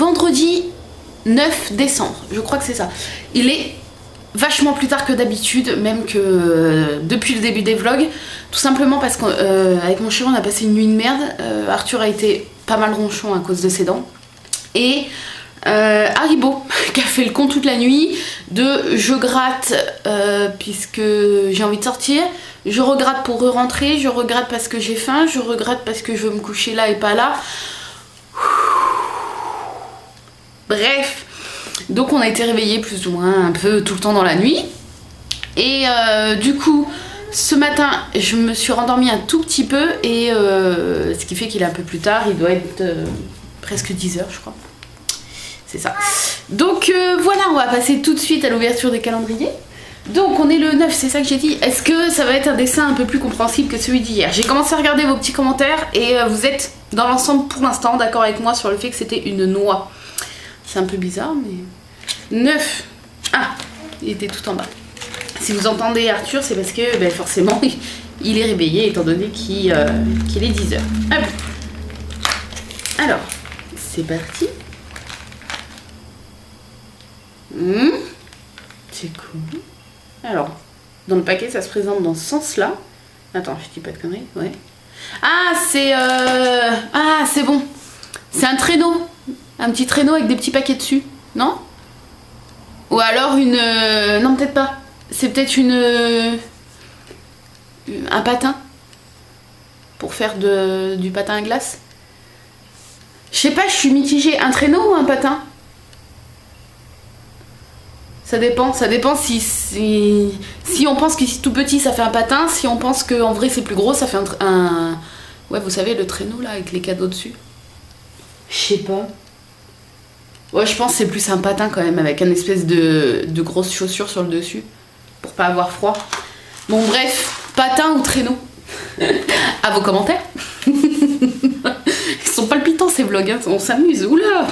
vendredi 9 décembre, je crois que c'est ça. Il est vachement plus tard que d'habitude, même que depuis le début des vlogs, tout simplement parce qu'avec mon chéri on a passé une nuit de merde. Arthur a été pas mal ronchon à cause de ses dents. Et Haribo qui a fait le con toute la nuit de je gratte puisque j'ai envie de sortir, je regrette pour re-rentrer, je regrette parce que j'ai faim, je regrette parce que je veux me coucher là et pas là. Bref, donc on a été réveillés plus ou moins un peu tout le temps dans la nuit. Et du coup ce matin je me suis rendormie un tout petit peu et ce qui fait qu'il est un peu plus tard, il doit être presque 10h je crois. C'est ça. Donc voilà, on va passer tout de suite à l'ouverture des calendriers. Donc on est le 9, c'est ça que j'ai dit. Est-ce que ça va être un dessin un peu plus compréhensible que celui d'hier? J'ai commencé à regarder vos petits commentaires et vous êtes dans l'ensemble pour l'instant d'accord avec moi sur le fait que c'était une noix. C'est un peu bizarre mais... 9. Ah, il était tout en bas. Si vous entendez Arthur, c'est parce que ben, forcément il est réveillé étant donné qu'il est 10h. Hop. Alors, c'est parti. C'est cool. Alors, dans le paquet, ça se présente dans ce sens-là. Attends, je dis pas de conneries. Ouais. Ah, c'est... Ah, c'est bon. C'est un traîneau. Un petit traîneau avec des petits paquets dessus. Non? Ou alors une... Non, peut-être pas. C'est peut-être une... Un patin. Pour faire du patin à glace. Je sais pas, je suis mitigée. Un traîneau ou un patin? Ça dépend si on pense que c'est tout petit ça fait un patin, si on pense qu'en vrai c'est plus gros ça fait un... Ouais vous savez le traîneau là avec les cadeaux dessus. Je sais pas. Ouais je pense que c'est plus un patin quand même avec un espèce de grosse chaussure sur le dessus. Pour pas avoir froid. Bon bref, patin ou traîneau. À vos commentaires. Ils sont palpitants ces vlogs, hein. On s'amuse. Oula,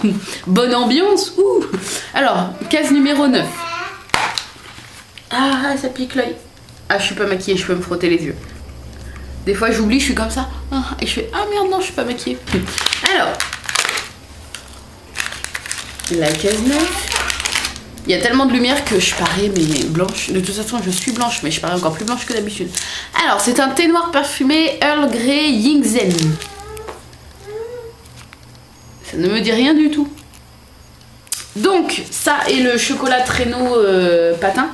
bonne ambiance. Ouh. Alors, case numéro 9. Ah, ça pique l'œil. Ah, je suis pas maquillée, je peux me frotter les yeux. Des fois, j'oublie, je suis comme ça. Et je fais, ah merde, non, je suis pas maquillée. Alors, la case 9. Il y a tellement de lumière que je parais mais blanche. De toute façon, je suis blanche, mais je parais encore plus blanche que d'habitude. Alors, c'est un thé noir parfumé Earl Grey Yingzen. Ça ne me dit rien du tout. Donc, ça et le chocolat traîneau patin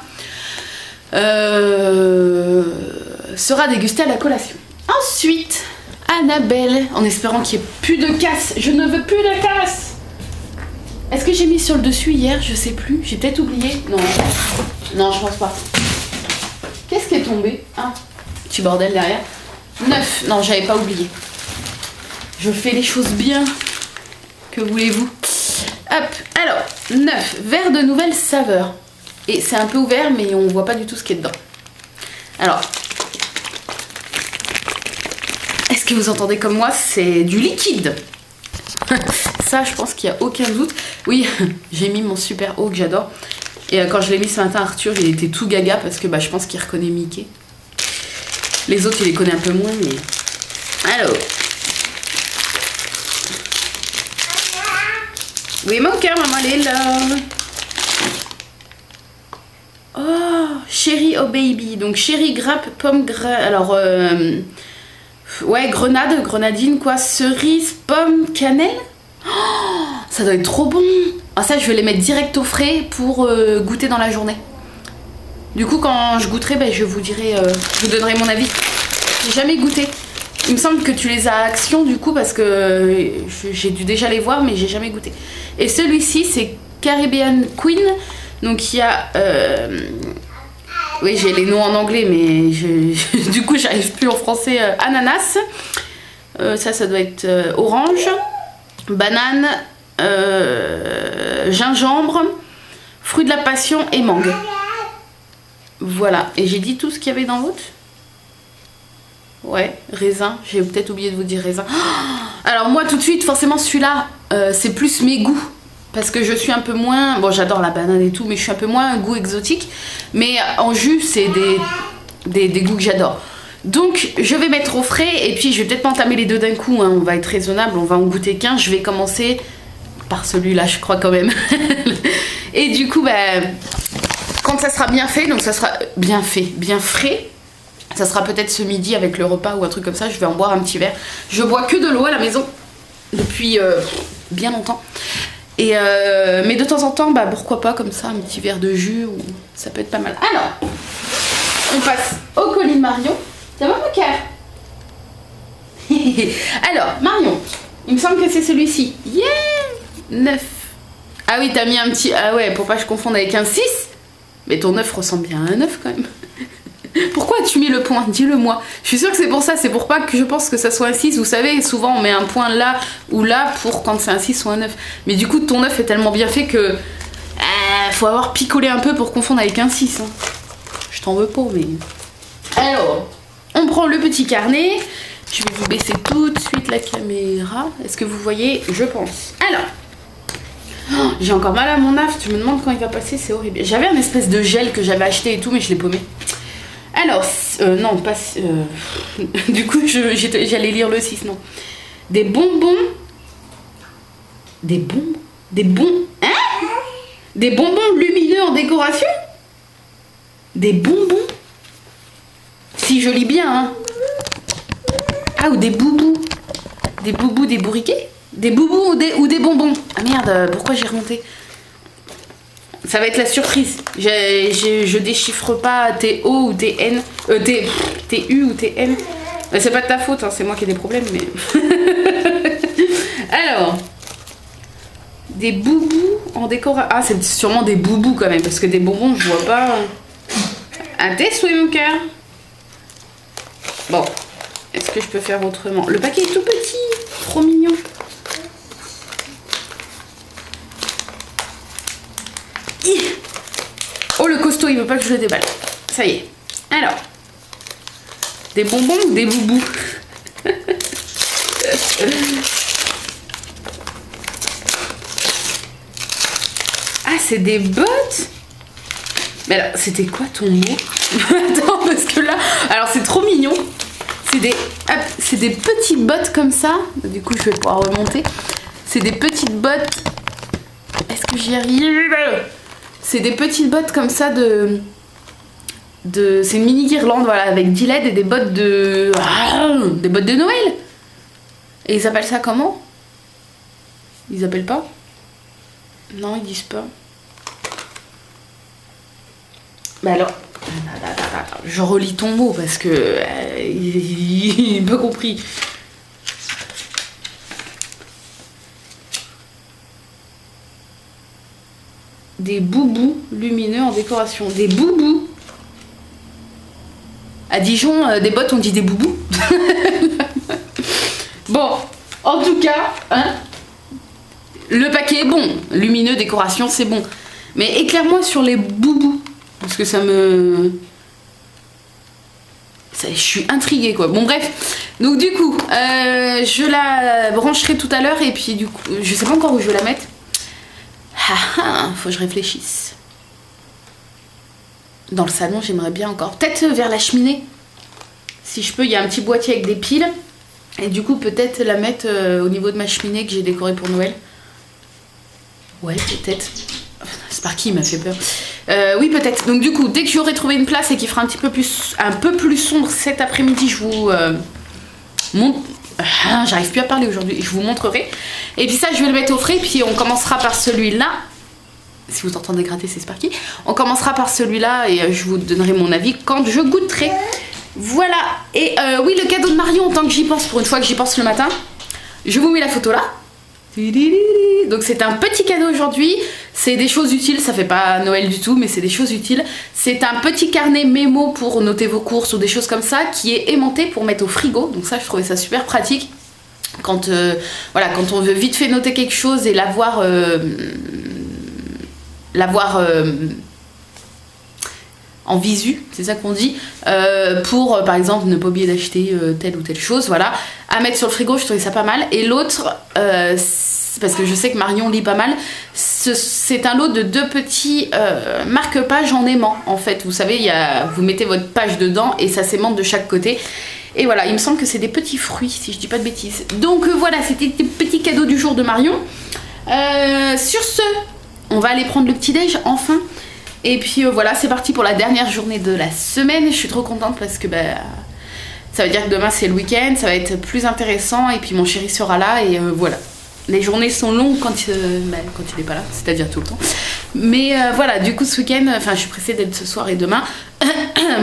sera dégusté à la collation. Ensuite, Annabelle, en espérant qu'il n'y ait plus de casse. Je ne veux plus de casse. Est-ce que j'ai mis sur le dessus hier? Je sais plus. J'ai peut-être oublié. Non. Non, je pense pas. Qu'est-ce qui est tombé? Ah, petit bordel derrière. 9. Non, j'avais pas oublié. Je fais les choses bien. Que voulez-vous? Hop, alors, 9. Verre de nouvelles saveurs. Et c'est un peu ouvert, mais on voit pas du tout ce qu'il y a dedans. Alors, est-ce que vous entendez comme moi? C'est du liquide. Ça, je pense qu'il n'y a aucun doute. Oui, j'ai mis mon super haut que j'adore. Et quand je l'ai mis ce matin, Arthur, il était tout gaga parce que je pense qu'il reconnaît Mickey. Les autres, il les connaît un peu moins, mais... Alors... Oui, mon cœur, maman, elle est là. Oh, Cherry Oh Baby. Donc, cherry, grappe, pomme, alors, ouais, grenadine, quoi. Cerise, pomme, cannelle. Oh, ça doit être trop bon. Ah, ça, je vais les mettre direct au frais pour goûter dans la journée. Du coup, quand je goûterai, je vous dirai, je vous donnerai mon avis. J'ai jamais goûté. Il me semble que tu les as à Action du coup parce que j'ai dû déjà les voir mais j'ai jamais goûté. Et celui-ci c'est Caribbean Queen. Donc il y a... Oui j'ai les noms en anglais mais du coup j'arrive plus en français. Ananas. Ça doit être orange. Banane. Gingembre. Fruit de la passion et mangue. Voilà. Et j'ai dit tout ce qu'il y avait dans l'autre. Ouais, raisin, j'ai peut-être oublié de vous dire raisin. Alors moi tout de suite, forcément celui-là, c'est plus mes goûts. Parce que je suis un peu moins... Bon j'adore la banane et tout, mais je suis un peu moins un goût exotique. Mais en jus, c'est des goûts que j'adore. Donc je vais mettre au frais et puis je vais peut-être pas entamer les deux d'un coup. Hein. On va être raisonnable, on va en goûter qu'un. Je vais commencer par celui-là, je crois quand même. Et du coup, quand ça sera bien fait, donc ça sera bien fait, bien frais, ça sera peut-être ce midi avec le repas ou un truc comme ça, je vais en boire un petit verre. Je bois que de l'eau à la maison depuis bien longtemps. Et mais de temps en temps, pourquoi pas comme ça, un petit verre de jus, ça peut être pas mal. Alors, on passe au colis de Marion. Ça va mon cœur? Alors, Marion, il me semble que c'est celui-ci. Yeah! 9. Ah oui, t'as mis un petit... Ah ouais, pour pas que je confonde avec un 6. Mais ton 9 ressemble bien à un 9 quand même. Pourquoi as-tu mis le point? Dis-le moi. Je suis sûre que c'est pour ça, c'est pour pas que je pense que ça soit un 6. Vous savez, souvent on met un point là ou là pour quand c'est un 6 ou un 9. Mais du coup, ton 9 est tellement bien fait que... faut avoir picolé un peu pour confondre avec un 6. Hein. Je t'en veux pas, mais... Alors, on prend le petit carnet. Je vais vous baisser tout de suite la caméra. Est-ce que vous voyez? Je pense. Alors... Oh, j'ai encore mal à mon aft, je me demande quand il va passer, c'est horrible. J'avais un espèce de gel que j'avais acheté et tout, mais je l'ai paumé. Alors, non, pas... du coup, j'allais lire le 6, non. Des bonbons... Des bonbons... Des bonbons lumineux en décoration? Des bonbons? Si je lis bien, hein. Ah, ou des boubous. Des boubous, des bourriquets? Des boubous ou des bonbons? Ah merde, pourquoi j'ai remonté? Ça va être la surprise. Je déchiffre pas TO ou TN. TU ou TN. C'est pas de ta faute, hein, c'est moi qui ai des problèmes, mais... Alors... Des boubous en décoration. Ah, c'est sûrement des boubous quand même, parce que des bonbons, je vois pas... Un test, oui, mon cœur? Bon. Est-ce que je peux faire autrement? Le paquet est tout petit. Trop mignon. Oh, le costaud, il veut pas que je le déballe. Ça y est. Alors, des bonbons ou des boubous? Ah, c'est des bottes? Mais alors, c'était quoi ton mot? Attends, parce que là... Alors, c'est trop mignon. C'est des petites bottes comme ça. Du coup, je vais pouvoir remonter. C'est des petites bottes... Est-ce que j'y arrive? C'est des petites bottes comme ça c'est une mini guirlande, voilà, avec 10 LED et des bottes de... des bottes de Noël. Et ils appellent ça comment? Ils appellent pas? Non, ils disent pas. Bah alors... Je relis ton mot parce que... il n'a pas compris. Des boubous lumineux en décoration. Des boubous. À Dijon, des bottes, on dit des boubous. Bon, en tout cas, hein, le paquet est bon. Lumineux, décoration, c'est bon. Mais éclaire-moi sur les boubous. Parce que ça me... je suis intriguée, quoi. Bon, bref. Donc, du coup, je la brancherai tout à l'heure. Et puis, du coup, je sais pas encore où je vais la mettre. Faut que je réfléchisse. Dans le salon, j'aimerais bien encore. Peut-être vers la cheminée. Si je peux, il y a un petit boîtier avec des piles. Et du coup, peut-être la mettre au niveau de ma cheminée que j'ai décorée pour Noël. Ouais, peut-être. Sparky m'a fait peur. Oui, peut-être. Donc du coup, dès que j'aurai trouvé une place et qu'il fera un peu plus sombre cet après-midi, je vous montre... j'arrive plus à parler aujourd'hui. Je vous montrerai. Et puis ça, je vais le mettre au frais. Puis on commencera par celui-là. Si vous entendez gratter, c'est Sparky. On commencera par celui-là et je vous donnerai mon avis quand je goûterai. Voilà. Et oui, le cadeau de Marion, tant que j'y pense, pour une fois que j'y pense le matin, je vous mets la photo là. Donc c'est un petit cadeau aujourd'hui. C'est des choses utiles, ça fait pas Noël du tout, mais c'est des choses utiles. C'est un petit carnet mémo pour noter vos courses ou des choses comme ça, qui est aimanté pour mettre au frigo. Donc ça, je trouvais ça super pratique. Quand, voilà, quand on veut vite fait noter quelque chose et l'avoir en visu, c'est ça qu'on dit, pour par exemple ne pas oublier d'acheter telle ou telle chose, voilà, à mettre sur le frigo, je trouvais ça pas mal. Et l'autre, parce que je sais que Marion lit pas mal, c'est un lot de 2 petits marque-pages en aimant, en fait. Vous savez, vous mettez votre page dedans et ça s'aimante de chaque côté. Et voilà, il me semble que c'est des petits fruits, si je dis pas de bêtises. Donc voilà, c'était des petits cadeaux du jour de Marion. Sur ce, on va aller prendre le petit déj enfin. Et puis voilà, c'est parti pour la dernière journée de la semaine. Je suis trop contente parce que ça veut dire que demain c'est le week-end, ça va être plus intéressant et puis mon chéri sera là et voilà. Les journées sont longues quand il n'est pas là, c'est-à-dire tout le temps. Mais voilà, du coup ce week-end, je suis pressée d'être ce soir et demain.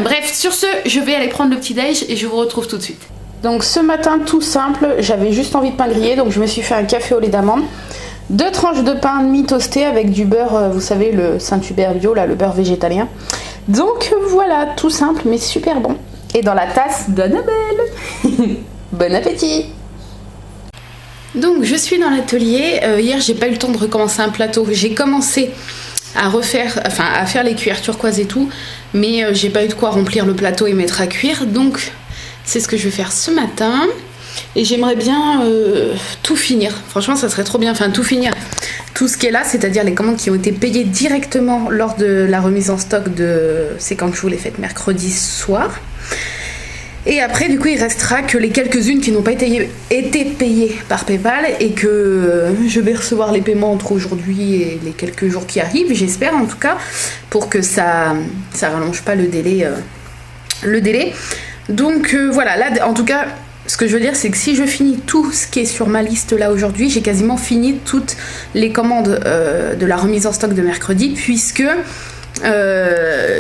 Bref, sur ce, je vais aller prendre le petit déj et je vous retrouve tout de suite. Donc ce matin, tout simple, j'avais juste envie de pain grillé, donc je me suis fait un café au lait d'amande. 2 tranches de pain mi-toasté avec du beurre, vous savez, le Saint-Hubert bio, là, le beurre végétalien. Donc voilà, tout simple mais super bon. Et dans la tasse d'Annabelle. Bon appétit. Donc je suis dans l'atelier, hier j'ai pas eu le temps de recommencer un plateau, j'ai commencé à faire les cuillères turquoises et tout, mais j'ai pas eu de quoi remplir le plateau et mettre à cuire, donc c'est ce que je vais faire ce matin, et j'aimerais bien tout finir, franchement ça serait trop bien, tout finir, tout ce qui est là, c'est-à-dire les commandes qui ont été payées directement lors de la remise en stock de C'est quand je vous l'ai faite mercredi soir. Et après, du coup, il restera que les quelques-unes qui n'ont pas été payées par PayPal et que je vais recevoir les paiements entre aujourd'hui et les quelques jours qui arrivent, j'espère en tout cas, pour que ça rallonge pas le délai. Donc voilà, là, en tout cas, ce que je veux dire, c'est que si je finis tout ce qui est sur ma liste là aujourd'hui, j'ai quasiment fini toutes les commandes de la remise en stock de mercredi, puisque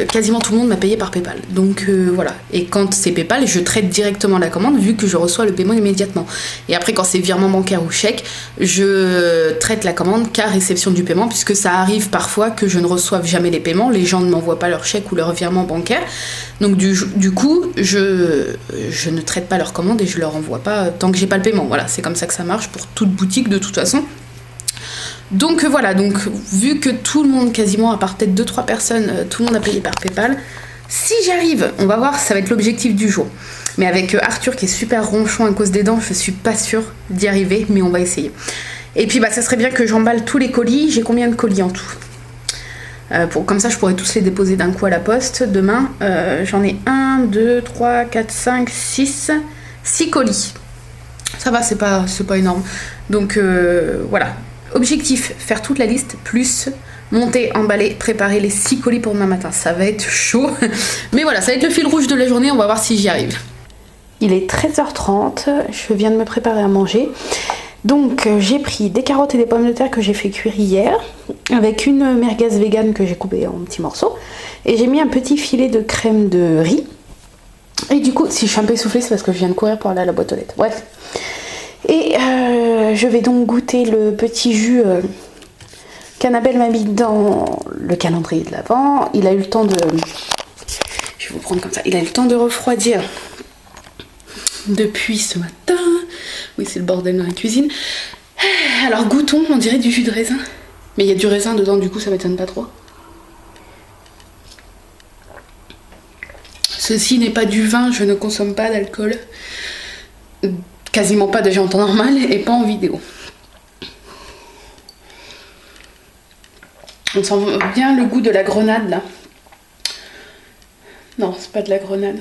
quasiment tout le monde m'a payé par PayPal, donc voilà. Et quand c'est PayPal, je traite directement la commande vu que je reçois le paiement immédiatement. Et après, quand c'est virement bancaire ou chèque, je traite la commande qu'à réception du paiement, puisque ça arrive parfois que je ne reçoive jamais les paiements, les gens ne m'envoient pas leur chèque ou leur virement bancaire, donc du coup je ne traite pas leur commande et je leur envoie pas tant que j'ai pas le paiement. Voilà, c'est comme ça que ça marche pour toute boutique de toute façon. Donc voilà, donc vu que tout le monde, quasiment à part peut-être 2-3 personnes, tout le monde a payé par PayPal, si j'arrive, on va voir, ça va être l'objectif du jour. Mais avec Arthur qui est super ronchon à cause des dents, je suis pas sûre d'y arriver, mais on va essayer. Et puis ça serait bien que j'emballe tous les colis. J'ai combien de colis en tout comme ça je pourrais tous les déposer d'un coup à la poste demain. J'en ai 1, 2, 3, 4, 5, 6 colis. Ça va, c'est pas énorme. Donc voilà. Objectif, faire toute la liste, plus monter, emballer, préparer les 6 colis pour demain matin. Ça va être chaud, mais voilà, ça va être le fil rouge de la journée, on va voir si j'y arrive. Il est 13h30, je viens de me préparer à manger. Donc j'ai pris des carottes et des pommes de terre que j'ai fait cuire hier, avec une merguez vegan que j'ai coupée en petits morceaux, et j'ai mis un petit filet de crème de riz. Et du coup, si je suis un peu essoufflée, c'est parce que je viens de courir pour aller à la boîte aux lettres. Bref. Et je vais donc goûter le petit jus qu'Annabelle m'a mis dans le calendrier de l'Avent. Il a eu le temps de... Je vais vous prendre comme ça. Il a eu le temps de refroidir depuis ce matin. Oui, c'est le bordel dans la cuisine. Alors goûtons, on dirait du jus de raisin. Mais il y a du raisin dedans, du coup ça m'étonne pas trop. Ceci n'est pas du vin, je ne consomme pas d'alcool. Quasiment pas déjà en temps normal et pas en vidéo. On sent bien le goût de la grenade là. Non, c'est pas de la grenade.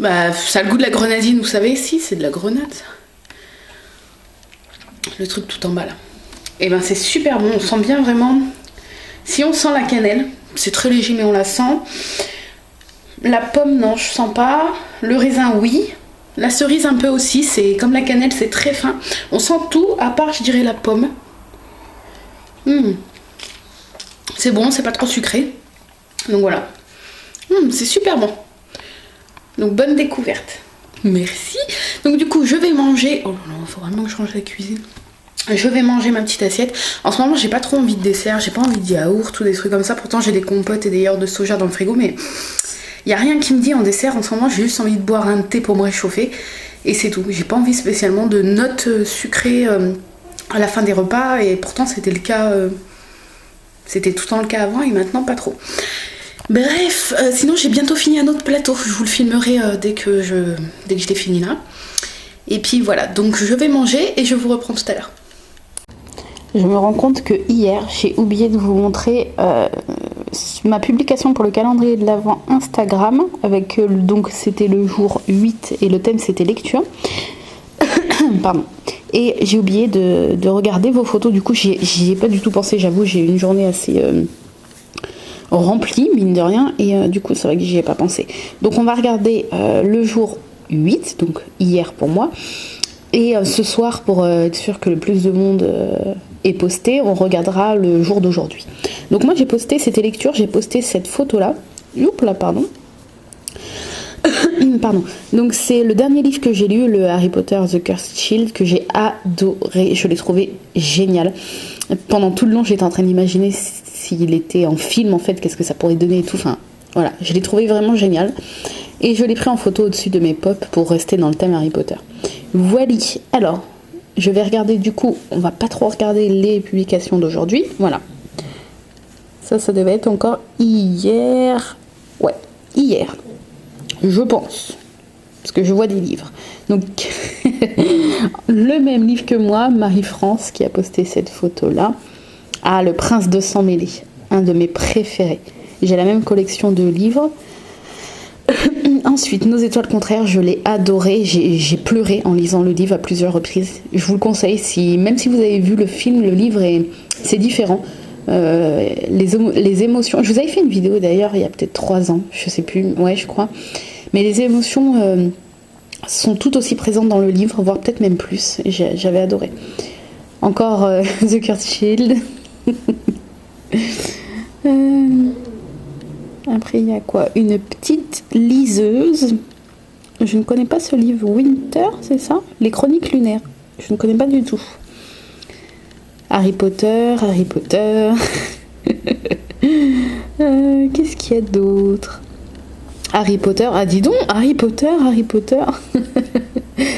Ça a le goût de la grenadine, vous savez, si, c'est de la grenade. Le truc tout en bas là. Et c'est super bon, on sent bien vraiment. Si on sent la cannelle, c'est très léger mais on la sent. La pomme, non, je sens pas. Le raisin, oui. La cerise un peu aussi, c'est comme la cannelle, c'est très fin. On sent tout, à part je dirais la pomme. C'est bon, c'est pas trop sucré. Donc voilà. C'est super bon. Donc bonne découverte. Merci. Donc du coup, je vais manger... Oh là là, il faut vraiment que je range la cuisine. Je vais manger ma petite assiette. En ce moment, j'ai pas trop envie de dessert, j'ai pas envie de yaourt ou des trucs comme ça. Pourtant, j'ai des compotes et des yaourts de soja dans le frigo, mais... Il n'y a rien qui me dit en dessert en ce moment, j'ai juste envie de boire un thé pour me réchauffer et c'est tout. J'ai pas envie spécialement de notes sucrées à la fin des repas et pourtant c'était le cas, c'était tout le temps le cas avant et maintenant pas trop. Bref, sinon j'ai bientôt fini un autre plateau, je vous le filmerai dès que je l'ai fini là. Et puis voilà, donc je vais manger et je vous reprends tout à l'heure. Je me rends compte que hier, j'ai oublié de vous montrer ma publication pour le calendrier de l'Avent Instagram. Avec donc c'était le jour 8 et le thème c'était lecture. Pardon. Et j'ai oublié de regarder vos photos. Du coup, j'y ai pas du tout pensé. J'avoue, j'ai eu une journée assez remplie, mine de rien. Et du coup, c'est vrai que j'y ai pas pensé. Donc, on va regarder le jour 8, donc hier pour moi. Et ce soir, pour être sûr que le plus de monde est posté, on regardera le jour d'aujourd'hui. Donc moi, j'ai posté, c'était lecture, j'ai posté cette photo-là. Oups là, pardon. Pardon. Donc c'est le dernier livre que j'ai lu, le Harry Potter The Cursed Child, que j'ai adoré. Je l'ai trouvé génial. Pendant tout le long, j'étais en train d'imaginer s'il était en film, en fait, qu'est-ce que ça pourrait donner et tout. Enfin, voilà, je l'ai trouvé vraiment génial. Et je l'ai pris en photo au-dessus de mes pop pour rester dans le thème Harry Potter. Voilà. Alors, je vais regarder du coup, on va pas trop regarder les publications d'aujourd'hui. Voilà. Ça devait être encore hier. Ouais, hier. Je pense. Parce que je vois des livres. Donc, le même livre que moi, Marie-France, qui a posté cette photo-là. Ah, Le Prince de Sang Mêlé. Un de mes préférés. J'ai la même collection de livres. Ensuite, Nos étoiles contraires, je l'ai adoré. J'ai pleuré en lisant le livre à plusieurs reprises. Je vous le conseille, même si vous avez vu le film, le livre, c'est différent. Les émotions, je vous avais fait une vidéo d'ailleurs il y a peut-être 3 ans, je sais plus, ouais je crois, mais les émotions sont tout aussi présentes dans le livre, voire peut-être même plus. J'avais adoré. Encore The Cursed Child. Après il y a quoi, une petite liseuse. Je ne connais pas ce livre. Winter, c'est ça, Les Chroniques lunaires, je ne connais pas du tout. Harry Potter. Qu'est-ce qu'il y a d'autre? Harry Potter, ah dis donc, Harry Potter.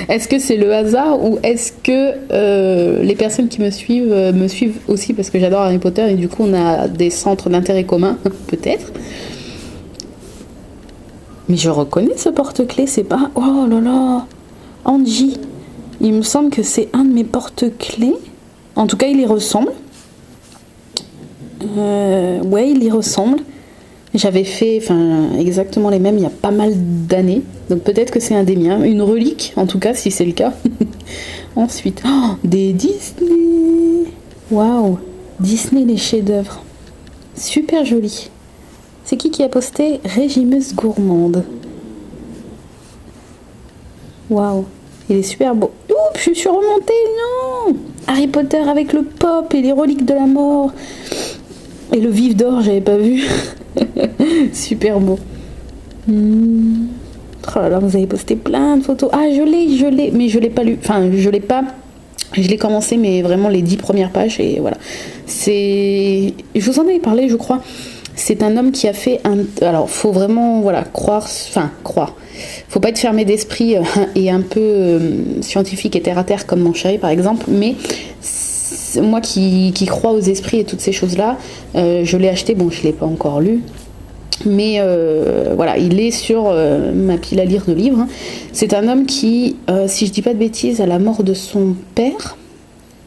Est-ce que c'est le hasard ou est-ce que les personnes qui me suivent aussi parce que j'adore Harry Potter et du coup on a des centres d'intérêt communs, peut-être. Mais je reconnais ce porte-clés, c'est pas... Oh là là, Angie, il me semble que c'est un de mes porte-clés. En tout cas, il y ressemble. Ouais, il y ressemble. J'avais fait exactement les mêmes il y a pas mal d'années. Donc peut-être que c'est un des miens. Une relique, en tout cas, si c'est le cas. Ensuite, des Disney. Waouh, Disney, les chefs-d'œuvre. Super joli. C'est qui a posté? Régimeuse gourmande. Waouh, il est super beau. Oups, je suis remontée, non! Harry Potter avec le pop et les reliques de la mort. Et le vif d'or, j'avais pas vu. Super beau. Oh là là, vous avez posté plein de photos. Ah, je l'ai, mais je l'ai pas lu. Enfin, je l'ai pas. Je l'ai commencé, mais vraiment les 10 premières pages. Et voilà. Je vous en avais parlé, je crois. C'est un homme qui a fait un... Alors, faut vraiment, voilà, croire. Faut pas être fermé d'esprit et un peu scientifique et terre à terre comme mon chéri, par exemple. Mais moi qui crois aux esprits et toutes ces choses-là, je l'ai acheté. Bon, je l'ai pas encore lu. Mais voilà, il est sur ma pile à lire de livres. C'est un homme qui, si je dis pas de bêtises, à la mort de son père...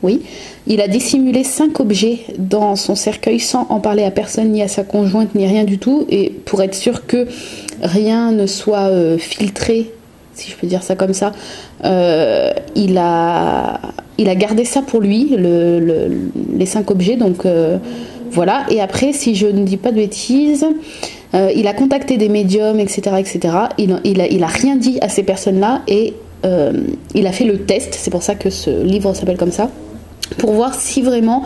Oui, il a dissimulé 5 objets dans son cercueil sans en parler à personne, ni à sa conjointe, ni rien du tout. Et pour être sûr que rien ne soit filtré, si je peux dire ça comme ça, il a gardé ça pour lui, les 5 objets. Donc voilà. Et après, si je ne dis pas de bêtises, il a contacté des médiums, etc. etc. Il a rien dit à ces personnes-là et il a fait le test. C'est pour ça que ce livre s'appelle comme ça. Pour voir si vraiment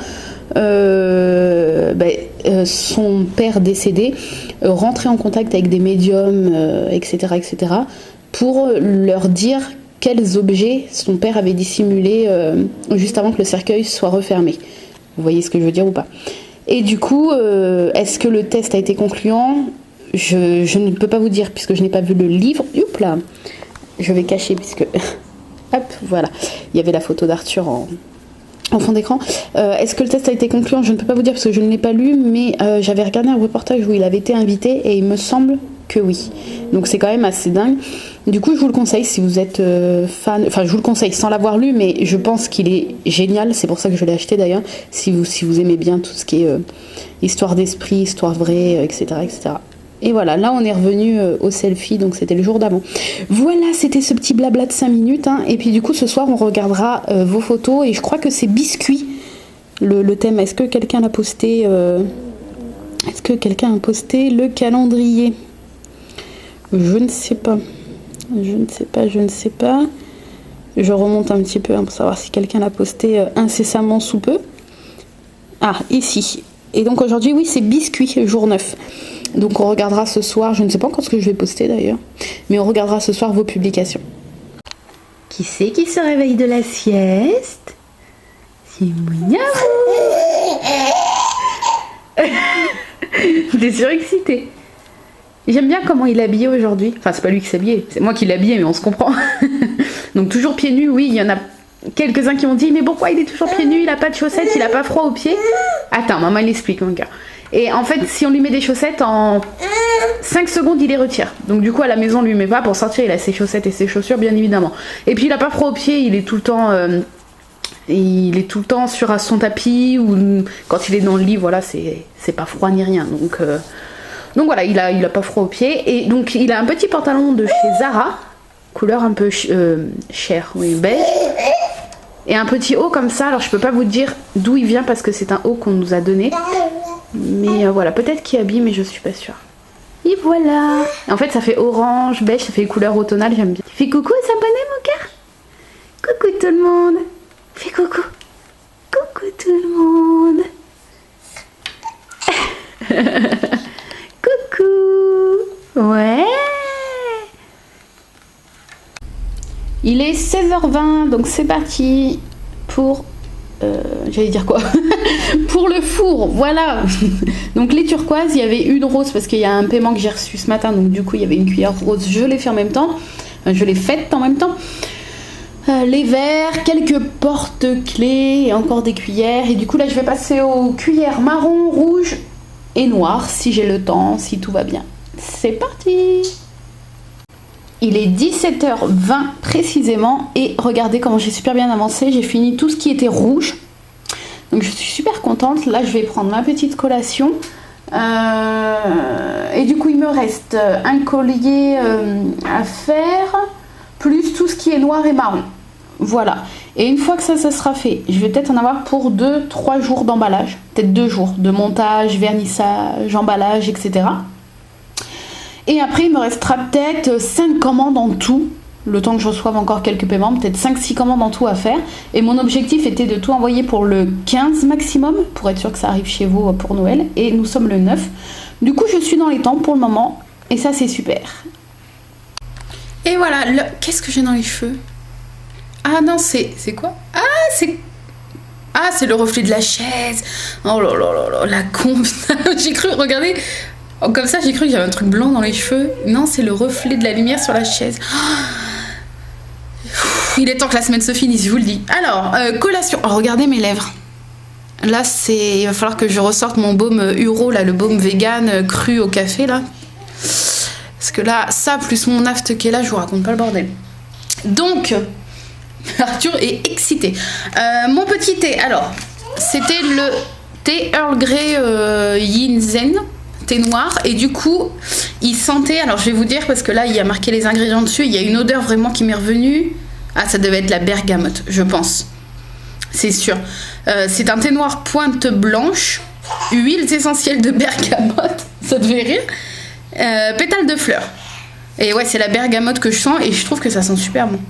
son père décédé rentrait en contact avec des médiums, etc., etc., pour leur dire quels objets son père avait dissimulés juste avant que le cercueil soit refermé. Vous voyez ce que je veux dire ou pas? Et du coup, est-ce que le test a été concluant? Je ne peux pas vous dire puisque je n'ai pas vu le livre. Oups là, je vais cacher puisque... Hop, voilà. Il y avait la photo d'Arthur en fond d'écran. Est-ce que le test a été concluant? Je ne peux pas vous dire parce que je ne l'ai pas lu, mais j'avais regardé un reportage où il avait été invité et il me semble que oui. Donc c'est quand même assez dingue. Du coup, je vous le conseille si vous êtes fan. Enfin, je vous le conseille sans l'avoir lu, mais je pense qu'il est génial. C'est pour ça que je l'ai acheté d'ailleurs. Si vous aimez bien tout ce qui est histoire d'esprit, histoire vraie, etc., etc. Et voilà, là on est revenu au selfie, donc c'était le jour d'avant. Voilà, c'était ce petit blabla de 5 minutes. Hein. Et puis du coup, ce soir, on regardera vos photos. Et je crois que c'est biscuit, le thème. Est-ce que quelqu'un l'a posté Est-ce que quelqu'un a posté le calendrier? Je ne sais pas. Je ne sais pas. Je remonte un petit peu hein, pour savoir si quelqu'un l'a posté incessamment sous peu. Ah, ici. Et donc aujourd'hui, oui, c'est biscuit, jour 9. Donc on regardera ce soir, je ne sais pas encore ce que je vais poster d'ailleurs, mais on regardera ce soir vos publications. Qui c'est qui se réveille de la sieste? C'est Mouniaou. T'es surexcité. J'aime bien comment il est habillé aujourd'hui. Enfin, c'est pas lui qui s'habillait, c'est moi qui l'ai habillé, mais on se comprend. Donc toujours pieds nus, oui, il y en a quelques-uns qui ont dit mais pourquoi il est toujours pieds nus, il a pas de chaussettes, il a pas froid aux pieds. Attends, maman il explique mon cœur. Et en fait, si on lui met des chaussettes, en 5 secondes, il les retire. Donc du coup, à la maison, on lui met pas pour sortir. Il a ses chaussettes et ses chaussures, bien évidemment. Et puis, il a pas froid aux pieds. Il est tout le temps, sur son tapis ou quand il est dans le lit. Voilà, c'est pas froid ni rien. Donc voilà, il a pas froid aux pieds. Et donc, il a un petit pantalon de chez Zara, couleur un peu chair, oui, beige. Et un petit haut comme ça. Alors, je peux pas vous dire d'où il vient parce que c'est un haut qu'on nous a donné. Mais voilà, peut-être qu'il habille, mais je suis pas sûre. Et voilà. En fait, ça fait orange, beige, ça fait couleur automnale, j'aime bien. Fais coucou à s'abonner, mon cœur. Coucou tout le monde. Fais coucou. Coucou tout le monde. Coucou. Ouais. Il est 16h20, donc c'est parti pour... j'allais dire quoi? Pour le four, voilà. Donc les turquoises, il y avait une rose parce qu'il y a un paiement que j'ai reçu ce matin, donc du coup il y avait une cuillère rose, je l'ai fait en même temps, je l'ai faite en même temps. Les verres, quelques porte-clés et encore des cuillères. Et du coup là je vais passer aux cuillères marron, rouge et noir si j'ai le temps, si tout va bien. C'est parti. Il est 17h20 précisément et regardez comment j'ai super bien avancé. J'ai fini tout ce qui était rouge. Donc je suis super contente. Là je vais prendre ma petite collation. Et du coup il me reste un collier à faire. Plus tout ce qui est noir et marron. Voilà. Et une fois que ça sera fait, je vais peut-être en avoir pour 2-3 jours d'emballage. Peut-être 2 jours de montage, vernissage, emballage, etc. Et après, il me restera peut-être 5 commandes en tout, le temps que je reçoive encore quelques paiements, peut-être 5-6 commandes en tout à faire. Et mon objectif était de tout envoyer pour le 15 maximum, pour être sûr que ça arrive chez vous pour Noël. Et nous sommes le 9. Du coup, je suis dans les temps pour le moment. Et ça, c'est super. Et voilà, qu'est-ce que j'ai dans les cheveux? Ah non, c'est quoi? Ah, c'est le reflet de la chaise. Oh là là là là, la con. J'ai cru, regardez... Oh, comme ça, j'ai cru qu'il y avait un truc blanc dans les cheveux. Non, c'est le reflet de la lumière sur la chaise. Oh, il est temps que la semaine se finisse, je vous le dis. Alors, collation. Oh, regardez mes lèvres. Là, il va falloir que je ressorte mon baume Uro, là, le baume vegan cru au café, là. Parce que là, ça, plus mon aft qui est là, je vous raconte pas le bordel. Donc, Arthur est excité. Mon petit thé, alors, c'était le thé Earl Grey Yin Zen. Thé noir et du coup il sentait, alors je vais vous dire parce que là il y a marqué les ingrédients dessus, il y a une odeur vraiment qui m'est revenue. Ah, ça devait être la bergamote, je pense, c'est sûr. C'est un thé noir pointe blanche, huiles essentielles de bergamote, ça devait rire, pétales de fleurs. Et ouais, c'est la bergamote que je sens et je trouve que ça sent super bon.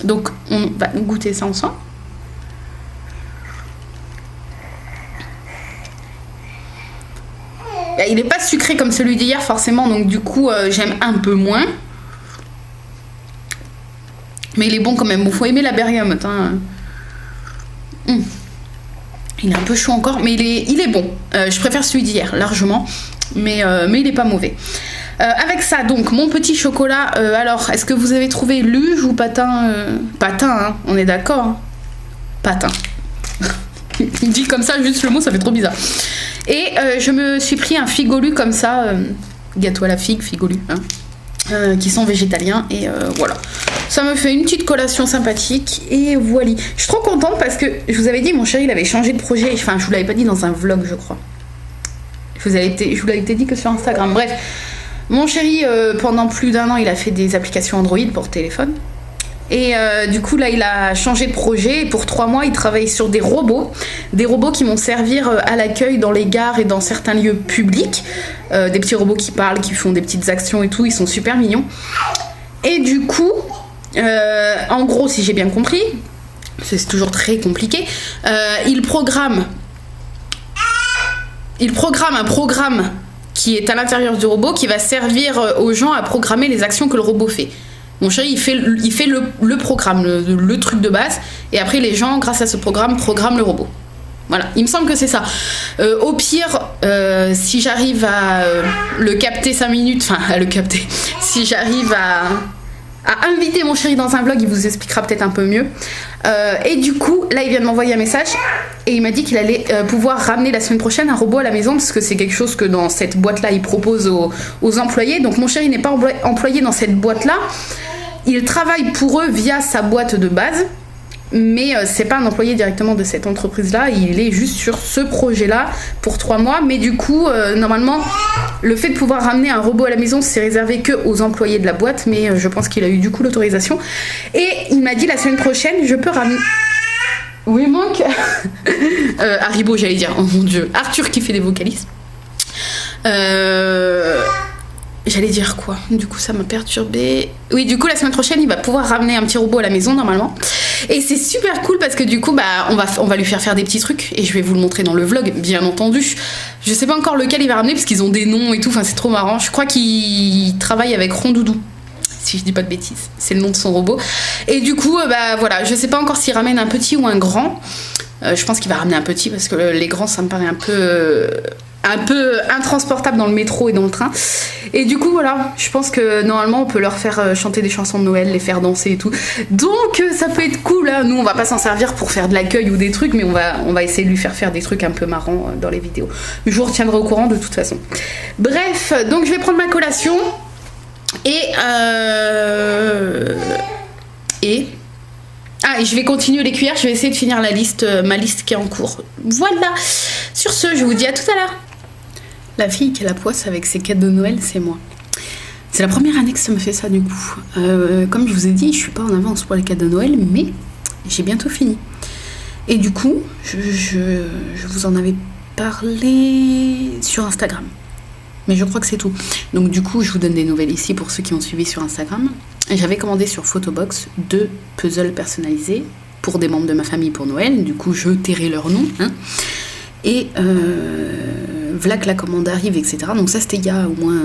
Donc on va goûter ça ensemble. Il n'est pas sucré comme celui d'hier forcément, donc du coup j'aime un peu moins. Mais il est bon quand même, il faut aimer la bergamote. Hein. Il est un peu chaud encore, mais il est bon. Je préfère celui d'hier, largement. Mais il n'est pas mauvais. Avec ça, donc, mon petit chocolat. Alors, est-ce que vous avez trouvé luge ou patin? Patin, hein, on est d'accord, hein. Patin. Il dit comme ça, juste le mot, ça fait trop bizarre. Et je me suis pris un figolu comme ça, gâteau à la figue, figolu, hein, qui sont végétaliens. Et voilà, ça me fait une petite collation sympathique. Et voilà, je suis trop contente parce que je vous avais dit, mon chéri, il avait changé de projet. Enfin, je vous l'avais pas dit dans un vlog, je crois. Je vous l'avais peut-être dit que sur Instagram. Bref, Mon chéri, pendant plus d'1 an, il a fait des applications Android pour téléphone. Et du coup, là, il a changé de projet. Et pour 3 mois, il travaille sur des robots qui vont servir à l'accueil dans les gares et dans certains lieux publics. Des petits robots qui parlent, qui font des petites actions et tout. Ils sont super mignons. Et du coup, en gros, si j'ai bien compris, c'est toujours très compliqué, il programme un programme qui est à l'intérieur du robot qui va servir aux gens à programmer les actions que le robot fait. Mon chéri, il fait le programme, le truc de base, et après les gens, grâce à ce programme, programment le robot. Voilà, il me semble que c'est ça. Au pire, si j'arrive à le capter 5 minutes, enfin à le capter, si j'arrive à inviter mon chéri dans un vlog, il vous expliquera peut-être un peu mieux. Et du coup, là, il vient de m'envoyer un message et il m'a dit qu'il allait pouvoir ramener la semaine prochaine un robot à la maison, parce que c'est quelque chose que dans cette boîte-là, il propose aux employés. Donc mon chéri n'est pas employé dans cette boîte-là. Il travaille pour eux via sa boîte de base, mais c'est pas un employé directement de cette entreprise-là. Il est juste sur ce projet-là pour 3 mois. Mais du coup, normalement, le fait de pouvoir ramener un robot à la maison, c'est réservé que aux employés de la boîte, mais je pense qu'il a eu du coup l'autorisation. Et il m'a dit la semaine prochaine, je peux ramener... Oui, manque Haribo, j'allais dire, oh mon dieu. Arthur qui fait des vocalises. J'allais dire quoi? Du coup, ça m'a perturbée. Oui, du coup, la semaine prochaine, il va pouvoir ramener un petit robot à la maison, normalement. Et c'est super cool parce que du coup, on va lui faire des petits trucs. Et je vais vous le montrer dans le vlog, bien entendu. Je sais pas encore lequel il va ramener parce qu'ils ont des noms et tout. Enfin, c'est trop marrant. Je crois qu'il travaille avec Rondoudou, si je dis pas de bêtises. C'est le nom de son robot. Et du coup, voilà. Je sais pas encore s'il ramène un petit ou un grand. Je pense qu'il va ramener un petit parce que les grands, ça me paraît un peu intransportable dans le métro et dans le train. Et du coup, voilà, je pense que normalement on peut leur faire chanter des chansons de Noël, les faire danser et tout. Donc ça peut être cool, hein. Nous on va pas s'en servir pour faire de l'accueil ou des trucs, mais on va essayer de lui faire des trucs un peu marrants dans les vidéos. Je vous retiendrai au courant de toute façon. Bref, donc je vais prendre ma collation et je vais continuer les cuillères, je vais essayer de finir ma liste qui est en cours. Voilà. Sur ce, je vous dis à tout à l'heure. La fille qui a la poisse avec ses cadeaux de Noël, c'est moi. C'est la première année que ça me fait ça du coup. Comme je vous ai dit, je suis pas en avance pour les cadeaux de Noël, mais j'ai bientôt fini. Et du coup, je vous en avais parlé sur Instagram. Mais je crois que c'est tout. Donc du coup, je vous donne des nouvelles ici pour ceux qui ont suivi sur Instagram. J'avais commandé sur Photobox 2 puzzles personnalisés pour des membres de ma famille pour Noël. Du coup, je tairai leur nom. Hein. Et voilà que la commande arrive, etc. Donc ça, c'était il y a au moins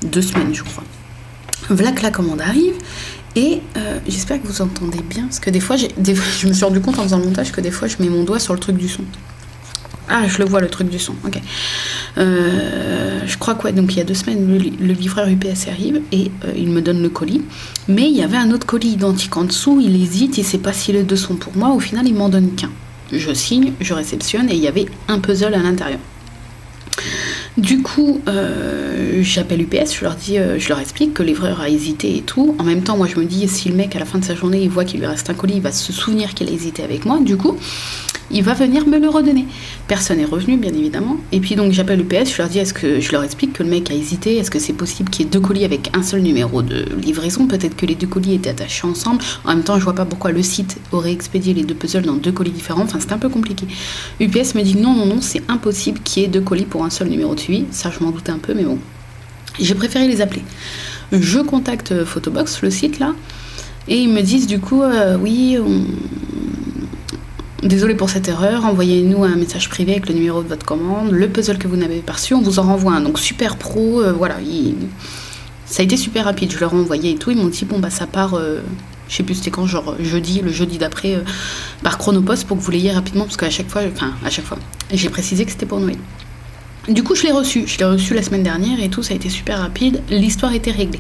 2 semaines, je crois. Voilà que la commande arrive. Et j'espère que vous entendez bien. Parce que des fois, je me suis rendu compte en faisant le montage que des fois, je mets mon doigt sur le truc du son. Ah, je le vois, le truc du son, ok. Je crois que ouais, donc il y a 2 semaines, le livreur UPS arrive et il me donne le colis. Mais il y avait un autre colis identique en dessous, il hésite, il sait pas si les 2 sont pour moi. Au final, il m'en donne qu'un. Je signe, je réceptionne et il y avait un puzzle à l'intérieur. Du coup, j'appelle UPS, je leur explique que le livreur a hésité et tout. En même temps, moi je me dis, si le mec à la fin de sa journée il voit qu'il lui reste un colis, il va se souvenir qu'il a hésité avec moi. Du coup, il va venir me le redonner. Personne n'est revenu, bien évidemment. Et puis donc j'appelle UPS, je leur explique que le mec a hésité. Est-ce que c'est possible qu'il y ait 2 colis avec un seul numéro de livraison? Peut-être que les 2 colis étaient attachés ensemble. En même temps, je vois pas pourquoi le site aurait expédié les 2 puzzles dans 2 colis différents. Enfin, c'est un peu compliqué. UPS me dit non, c'est impossible qu'il y ait 2 colis pour un seul numéro de suivi. Ça, je m'en doutais un peu, mais bon. J'ai préféré les appeler. Je contacte Photobox, le site là, et ils me disent du coup, oui, désolé pour cette erreur, envoyez-nous un message privé avec le numéro de votre commande, le puzzle que vous n'avez pas reçu, on vous en renvoie un. Donc super pro, voilà, ça a été super rapide, je leur ai envoyé et tout, ils m'ont dit bon bah ça part, je sais plus c'était quand, genre le jeudi d'après, par Chronopost pour que vous l'ayez rapidement, parce qu'à chaque fois, j'ai précisé que c'était pour Noël. Du coup je l'ai reçu la semaine dernière et tout, ça a été super rapide, l'histoire était réglée.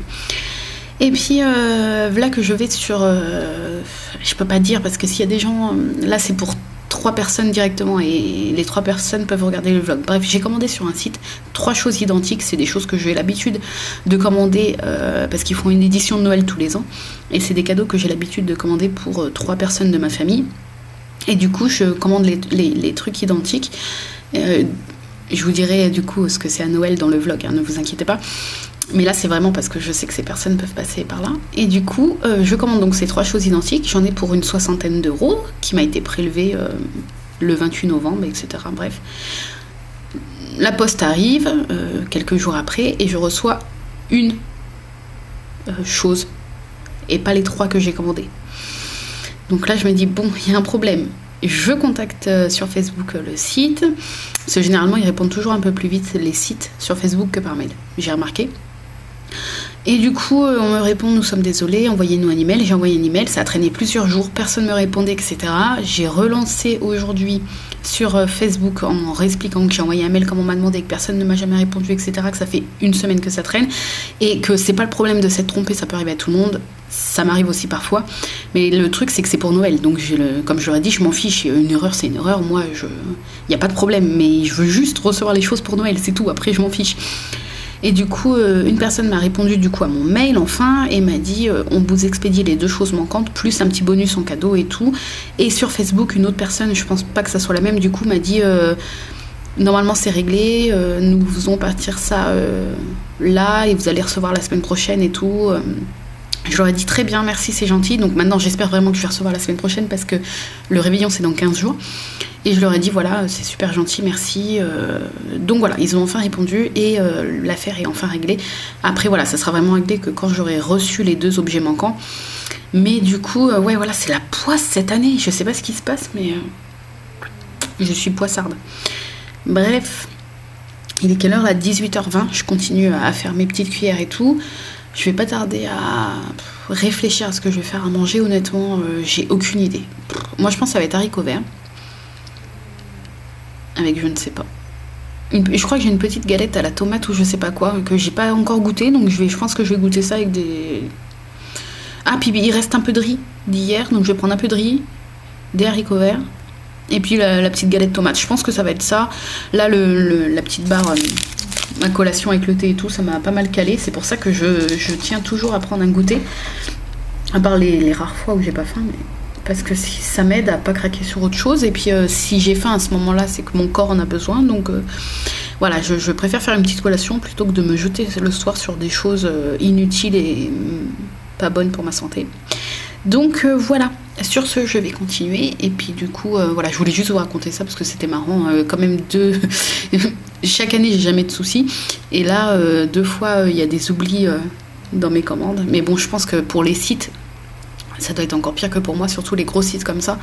Et puis voilà que je vais sur... je peux pas dire parce que s'il y a des gens... Là c'est pour 3 personnes directement et les 3 personnes peuvent regarder le vlog. Bref, j'ai commandé sur un site 3 choses identiques. C'est des choses que j'ai l'habitude de commander parce qu'ils font une édition de Noël tous les ans. Et c'est des cadeaux que j'ai l'habitude de commander pour 3 personnes de ma famille. Et du coup, je commande les trucs identiques. Je vous dirai du coup ce que c'est à Noël dans le vlog, hein, ne vous inquiétez pas. Mais là, c'est vraiment parce que je sais que ces personnes peuvent passer par là. Et du coup, je commande donc ces 3 choses identiques. J'en ai pour une 60aine d'euros qui m'a été prélevée le 28 novembre, etc. Bref. La poste arrive quelques jours après et je reçois une chose et pas les 3 que j'ai commandées. Donc là, je me dis, bon, il y a un problème. Je contacte sur Facebook le site. Parce que généralement, ils répondent toujours un peu plus vite les sites sur Facebook que par mail. J'ai remarqué. Et du coup, on me répond, nous sommes désolés, envoyez-nous un email. J'ai envoyé un email, ça a traîné plusieurs jours, personne ne me répondait, etc. J'ai relancé aujourd'hui sur Facebook en réexpliquant que j'ai envoyé un mail comme on m'a demandé, que personne ne m'a jamais répondu, etc. Que ça fait une semaine que ça traîne et que c'est pas le problème de s'être trompé, ça peut arriver à tout le monde. Ça m'arrive aussi parfois, mais le truc c'est que c'est pour Noël, donc comme je leur ai dit, je m'en fiche, une erreur c'est une erreur, moi il n'y a pas de problème, mais je veux juste recevoir les choses pour Noël, c'est tout, après je m'en fiche. Et du coup, une personne m'a répondu du coup à mon mail enfin et m'a dit on vous expédie les 2 choses manquantes plus un petit bonus en cadeau et tout. Et sur Facebook, une autre personne, je pense pas que ça soit la même, du coup m'a dit normalement c'est réglé, nous faisons partir ça là et vous allez recevoir la semaine prochaine et tout. Je leur ai dit très bien, merci, c'est gentil. Donc maintenant, j'espère vraiment que je vais recevoir la semaine prochaine parce que le réveillon, c'est dans 15 jours. Et je leur ai dit, voilà, c'est super gentil, merci. Donc voilà, ils ont enfin répondu et l'affaire est enfin réglée. Après, voilà, ça sera vraiment réglé que quand j'aurai reçu les 2 objets manquants. Mais du coup, ouais, voilà, c'est la poisse cette année. Je sais pas ce qui se passe, mais je suis poissarde. Bref, il est quelle heure là? 18h20. Je continue à faire mes petites cuillères et tout. Je vais pas tarder à réfléchir à ce que je vais faire à manger. Honnêtement, j'ai aucune idée. Moi, je pense que ça va être haricots verts. Avec je ne sais pas. Je crois que j'ai une petite galette à la tomate ou je sais pas quoi, que j'ai pas encore goûté. Donc je pense que je vais goûter ça avec des... Ah, puis il reste un peu de riz d'hier. Donc je vais prendre un peu de riz, des haricots verts. Et puis la petite galette tomate. Je pense que ça va être ça. Là, la petite barre... ma collation avec le thé et tout, ça m'a pas mal calé. C'est pour ça que je tiens toujours à prendre un goûter. À part les rares fois où j'ai pas faim, mais parce que ça m'aide à pas craquer sur autre chose. Et puis si j'ai faim à ce moment-là, c'est que mon corps en a besoin. Donc voilà, je préfère faire une petite collation plutôt que de me jeter le soir sur des choses inutiles et pas bonnes pour ma santé. Donc voilà, sur ce je vais continuer et puis du coup voilà, je voulais juste vous raconter ça parce que c'était marrant, quand même chaque année j'ai jamais de soucis et là 2 fois il y a des oublis dans mes commandes, mais bon je pense que pour les sites ça doit être encore pire que pour moi, surtout les gros sites comme ça,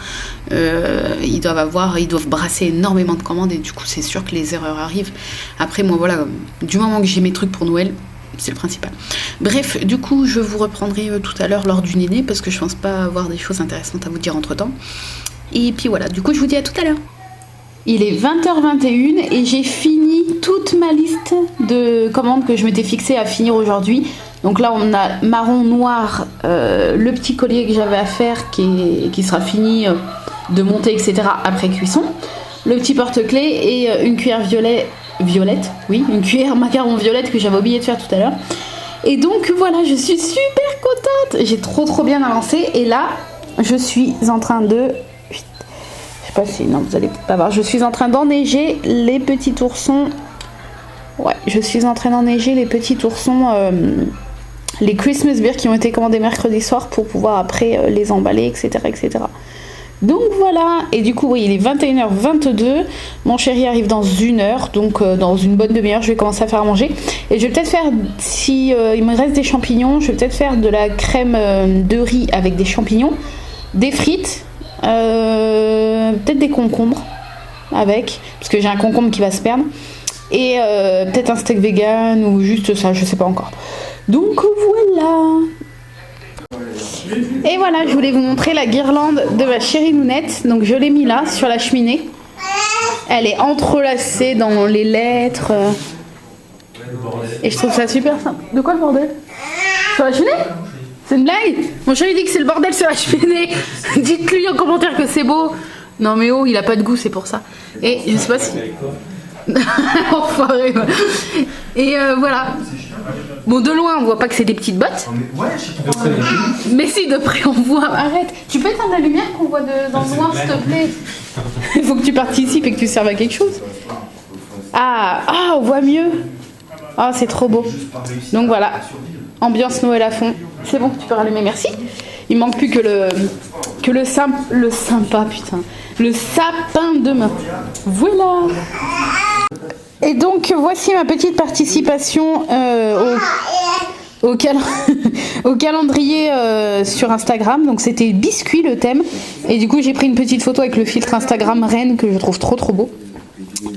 ils doivent brasser énormément de commandes et du coup c'est sûr que les erreurs arrivent. Après moi voilà, du moment que j'ai mes trucs pour Noël, c'est le principal. Bref, du coup, je vous reprendrai tout à l'heure lors du dîner parce que je pense pas avoir des choses intéressantes à vous dire entre temps. Et puis voilà, du coup, je vous dis à tout à l'heure. Il est 20h21 et j'ai fini toute ma liste de commandes que je m'étais fixée à finir aujourd'hui. Donc là, on a marron, noir, le petit collier que j'avais à faire qui sera fini de monter, etc. après cuisson. Le petit porte-clés et une cuillère violette, oui, une cuillère macaron violette que j'avais oublié de faire tout à l'heure. Et donc voilà, je suis super contente. J'ai trop bien avancé. Et là, je suis en train de... Je sais pas si... Non, vous allez pas voir. Je suis en train d'enneiger les petits oursons. Ouais, je suis en train d'enneiger les petits oursons... les Christmas beers qui ont été commandés mercredi soir pour pouvoir après les emballer, etc., etc. Donc voilà, et du coup oui, il est 21h22, mon chéri arrive dans 1 heure, donc dans une bonne demi-heure je vais commencer à faire à manger. Et je vais peut-être faire, si il me reste des champignons, je vais peut-être faire de la crème de riz avec des champignons, des frites, peut-être des concombres avec, parce que j'ai un concombre qui va se perdre, et peut-être un steak vegan ou juste ça, je sais pas encore. Donc voilà. Et voilà, je voulais vous montrer la guirlande de ma chérie Nounette. Donc je l'ai mis là, sur la cheminée. Elle est entrelacée dans les lettres. Et je trouve ça super simple. De quoi le bordel? Sur la cheminée? C'est une blague? Mon chéri dit que c'est le bordel sur la cheminée. Dites-lui en commentaire que c'est beau. Non mais oh, il a pas de goût, c'est pour ça. Et je sais pas si... Enfoiré. Et voilà. Bon, de loin on voit pas que c'est des petites bottes. Mais si, de près on voit. Arrête. Tu peux éteindre la lumière qu'on voit dans le noir, s'il te plaît? Il faut que tu participes et que tu serves à quelque chose. Ah, on voit mieux. Ah, c'est trop beau. Donc voilà, ambiance Noël à fond. C'est bon, tu peux rallumer, merci. Il manque plus que le sapin demain. Voilà. Et donc voici ma petite participation au calendrier sur Instagram. Donc c'était biscuit le thème. Et du coup j'ai pris une petite photo avec le filtre Instagram Reine que je trouve trop beau.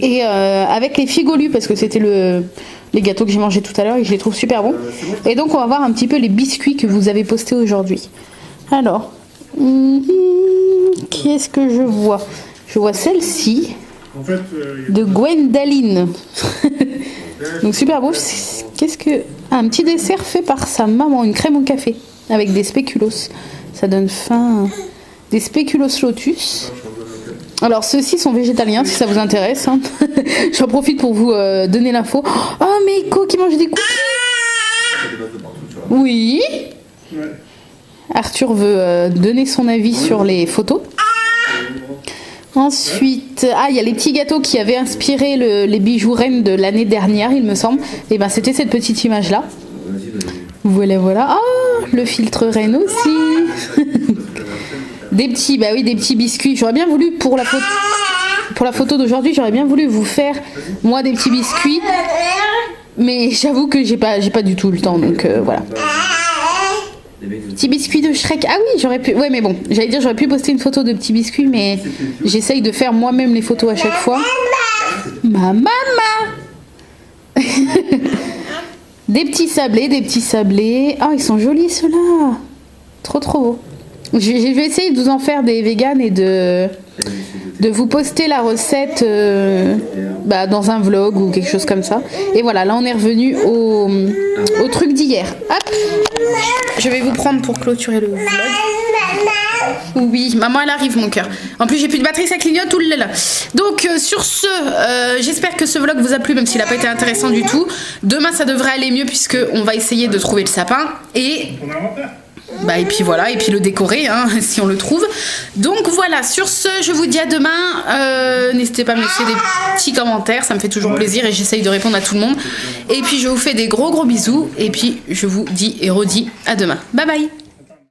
Et avec les figolus parce que c'était les gâteaux que j'ai mangés tout à l'heure et que je les trouve super bons. Et donc on va voir un petit peu les biscuits que vous avez postés aujourd'hui. Alors, qu'est-ce que je vois? Je vois celle-ci de Gwendaline. Donc super beau. Qu'est-ce que... Ah, un petit dessert fait par sa maman, une crème au café avec des spéculoos. Ça donne faim. Des spéculoos lotus. Alors ceux-ci sont végétaliens si ça vous intéresse. Hein. J'en profite pour vous donner l'info. Oh Meiko qui mange des cookies. Oui. Arthur veut donner son avis sur les photos. Ensuite, il y a les petits gâteaux qui avaient inspiré les bijoux reines de l'année dernière, il me semble. Et ben c'était cette petite image là. Voilà. Oh, le filtre reine aussi. Des petits biscuits. J'aurais bien voulu pour la photo d'aujourd'hui, j'aurais bien voulu vous faire moi des petits biscuits. Mais j'avoue que j'ai pas du tout le temps, donc voilà. Petits biscuits de Shrek. Ah oui, j'aurais pu. Ouais, mais bon, j'aurais pu poster une photo de petits biscuits, mais j'essaye de faire moi-même les photos à chaque fois. Ma maman. Des petits sablés. Ah, ils sont jolis ceux-là. Trop beaux. Je vais essayer de vous en faire des véganes et de vous poster la recette dans un vlog ou quelque chose comme ça. Et voilà, là on est revenu au truc d'hier. Hop, je vais vous prendre pour clôturer le vlog. Oui, maman elle arrive mon cœur. En plus j'ai plus de batterie, ça clignote, oulala. Donc sur ce, j'espère que ce vlog vous a plu même s'il n'a pas été intéressant du tout. Demain ça devrait aller mieux puisque on va essayer de trouver le sapin et puis voilà, et puis le décorer hein, si on le trouve. Donc voilà, sur ce je vous dis à demain. N'hésitez pas à me laisser des petits commentaires, ça me fait toujours plaisir et j'essaye de répondre à tout le monde. Et puis je vous fais des gros bisous et puis je vous dis et redis à demain. Bye bye.